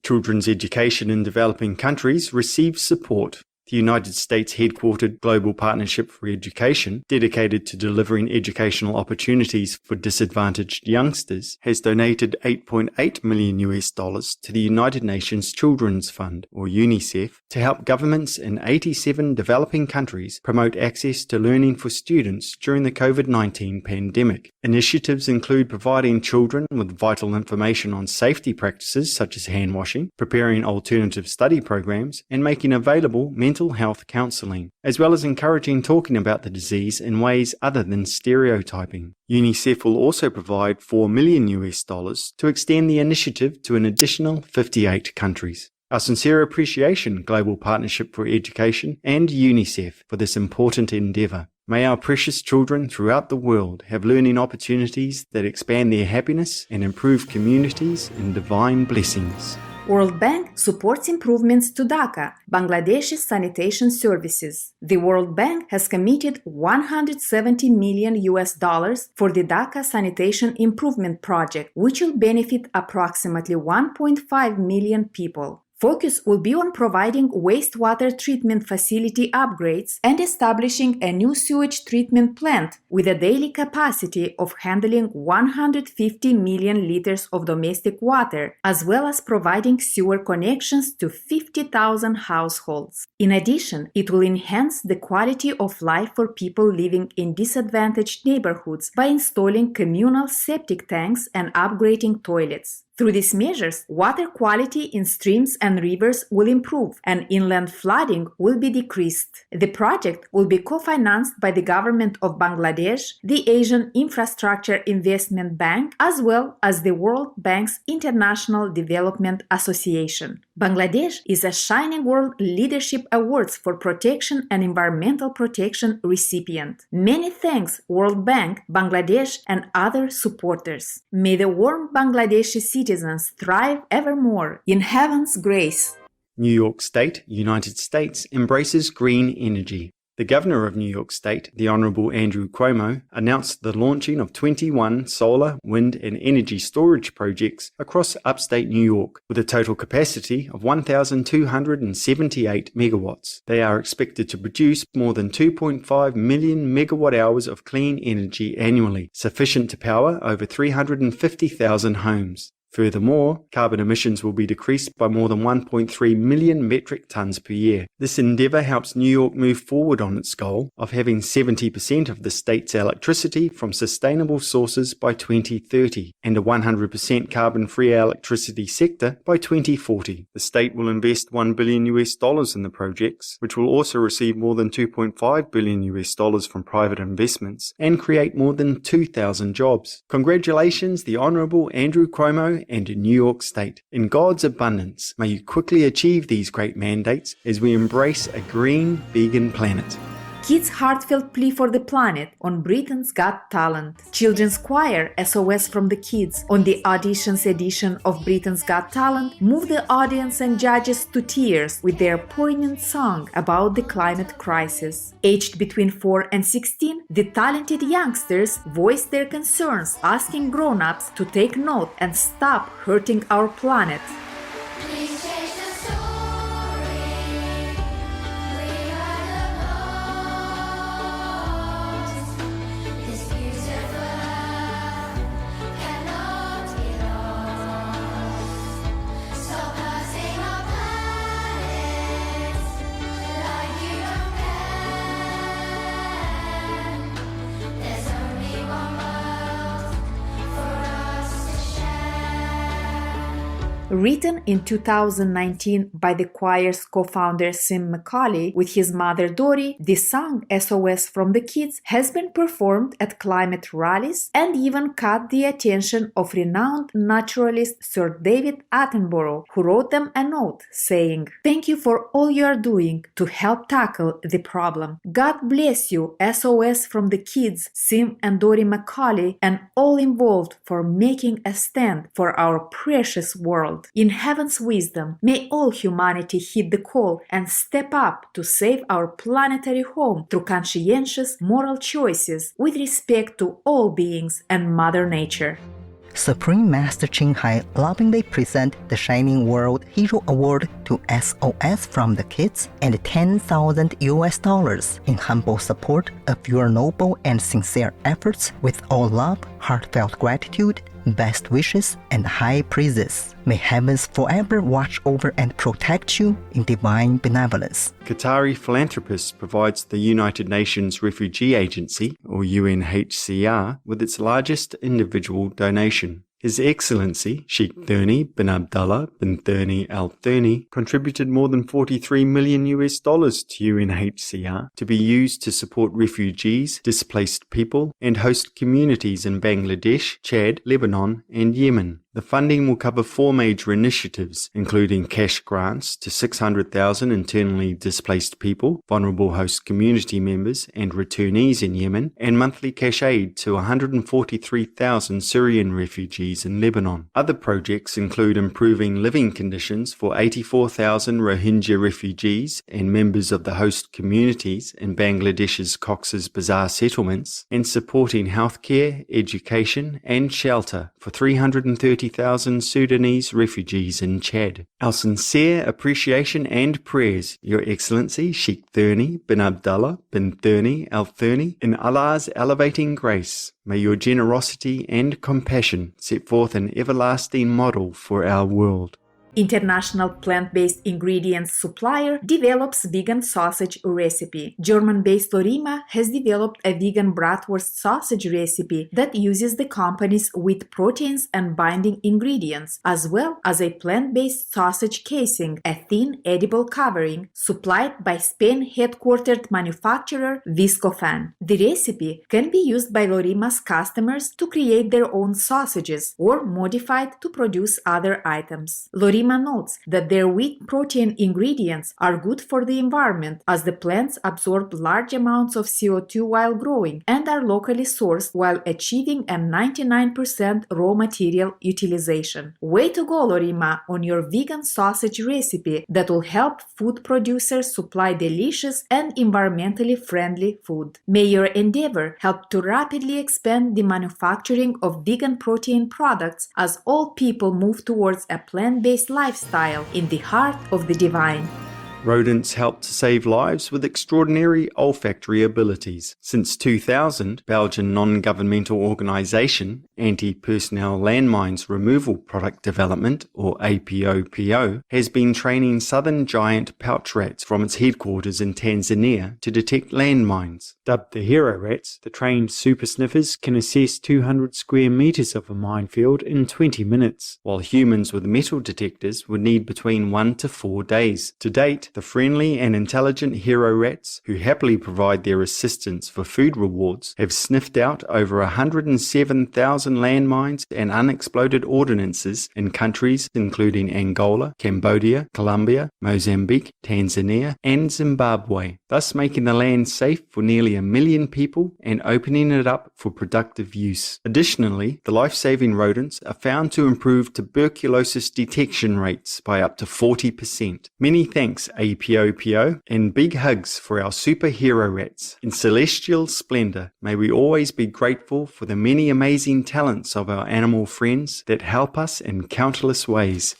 Children's education in developing countries receives support. The United States-headquartered Global Partnership for Education, dedicated to delivering educational opportunities for disadvantaged youngsters, has donated $8.8 million to the United Nations Children's Fund, or UNICEF, to help governments in 87 developing countries promote access to learning for students during the COVID-19 pandemic. Initiatives include providing children with vital information on safety practices such as hand washing, preparing alternative study programs, and making available mental health counselling, as well as encouraging talking about the disease in ways other than stereotyping. UNICEF will also provide $4 million to extend the initiative to an additional 58 countries. Our sincere appreciation, Global Partnership for Education and UNICEF, for this important endeavour. May our precious children throughout the world have learning opportunities that expand their happiness and improve communities in divine blessings. World Bank supports improvements to Dhaka, Bangladesh's sanitation services. The World Bank has committed $170 million for the Dhaka Sanitation Improvement Project, which will benefit approximately 1.5 million people. Focus will be on providing wastewater treatment facility upgrades and establishing a new sewage treatment plant with a daily capacity of handling 150 million liters of domestic water, as well as providing sewer connections to 50,000 households. In addition, it will enhance the quality of life for people living in disadvantaged neighborhoods by installing communal septic tanks and upgrading toilets. Through these measures, water quality in streams and rivers will improve and inland flooding will be decreased. The project will be co-financed by the government of Bangladesh, the Asian Infrastructure Investment Bank, as well as the World Bank's International Development Association. Bangladesh is a Shining World Leadership Awards for Protection and Environmental Protection recipient. Many thanks, World Bank, Bangladesh, and other supporters. May the warm Bangladeshi citizens thrive evermore in heaven's grace. New York State, United States, embraces green energy. The Governor of New York State, the Honorable Andrew Cuomo, announced the launching of 21 solar, wind, and energy storage projects across upstate New York, with a total capacity of 1,278 megawatts. They are expected to produce more than 2.5 million megawatt hours of clean energy annually, sufficient to power over 350,000 homes. Furthermore, carbon emissions will be decreased by more than 1.3 million metric tons per year. This endeavour helps New York move forward on its goal of having 70% of the state's electricity from sustainable sources by 2030 and a 100% carbon-free electricity sector by 2040. The state will invest $1 billion in the projects, which will also receive more than $2.5 billion from private investments and create more than 2,000 jobs. Congratulations, the Honourable Andrew Cuomo and New York State. In God's abundance, may you quickly achieve these great mandates as we embrace a green, vegan planet. Kids' heartfelt plea for the planet on Britain's Got Talent. Children's choir SOS from the Kids on the auditions edition of Britain's Got Talent moved the audience and judges to tears with their poignant song about the climate crisis. Aged between 4 and 16, the talented youngsters voiced their concerns, asking grown-ups to take note and stop hurting our planet. Written in 2019 by the choir's co-founder Sim McCauley with his mother Dori, the song SOS from the Kids has been performed at climate rallies and even caught the attention of renowned naturalist Sir David Attenborough, who wrote them a note saying, "Thank you for all you are doing to help tackle the problem. God bless you, SOS from the Kids, Sim and Dori McCauley, and all involved for making a stand for our precious world. In heaven's wisdom, may all humanity heed the call and step up to save our planetary home through conscientious moral choices with respect to all beings and Mother Nature." Supreme Master Ching Hai lovingly present the Shining World Hero Award to SOS from the Kids and $10,000 in humble support of your noble and sincere efforts with all love, heartfelt gratitude, best wishes, and high praises. May heavens forever watch over and protect you in divine benevolence. Qatari philanthropist provides the United Nations Refugee Agency, or UNHCR, with its largest individual donation. His Excellency Sheikh Thurni bin Abdullah bin Thurni Al Thurni contributed more than $43 million to UNHCR to be used to support refugees, displaced people, and host communities in Bangladesh, Chad, Lebanon, and Yemen. The funding will cover 4 major initiatives, including cash grants to 600,000 internally displaced people, vulnerable host community members, and returnees in Yemen, and monthly cash aid to 143,000 Syrian refugees in Lebanon. Other projects include improving living conditions for 84,000 Rohingya refugees and members of the host communities in Bangladesh's Cox's Bazar settlements, and supporting healthcare, education, and shelter for 330,000 Sudanese refugees in Chad. Our sincere appreciation and prayers, Your Excellency Sheikh Thurni bin Abdullah bin Thurni Al Thurni, in Allah's elevating grace. May your generosity and compassion set forth an everlasting model for our world. International plant-based ingredients supplier develops vegan sausage recipe. German-based Lorima has developed a vegan bratwurst sausage recipe that uses the company's wheat proteins and binding ingredients, as well as a plant-based sausage casing, a thin edible covering, supplied by Spain-headquartered manufacturer Viscofan. The recipe can be used by Lorima's customers to create their own sausages or modified to produce other items. Lorima notes that their wheat protein ingredients are good for the environment as the plants absorb large amounts of CO2 while growing and are locally sourced while achieving a 99% raw material utilization. Way to go, Lorima, on your vegan sausage recipe that will help food producers supply delicious and environmentally friendly food. May your endeavor help to rapidly expand the manufacturing of vegan protein products as all people move towards a plant-based lifestyle in the heart of the divine. Rodents help to save lives with extraordinary olfactory abilities. Since 2000, Belgian non-governmental organisation Anti-Personnel Landmines Removal Product Development, or APOPO, has been training southern giant pouch rats from its headquarters in Tanzania to detect landmines. Dubbed the hero rats, the trained super sniffers can assess 200 square meters of a minefield in 20 minutes, while humans with metal detectors would need between 1 to 4 days. To date, the friendly and intelligent hero rats, who happily provide their assistance for food rewards, have sniffed out over 107,000 landmines and unexploded ordnances in countries including Angola, Cambodia, Colombia, Mozambique, Tanzania, and Zimbabwe, thus making the land safe for nearly 1 million people and opening it up for productive use. Additionally, the life-saving rodents are found to improve tuberculosis detection rates by up to 40%. Many thanks, APOPO, and big hugs for our superhero rats. In celestial splendor, may we always be grateful for the many amazing talents of our animal friends that help us in countless ways.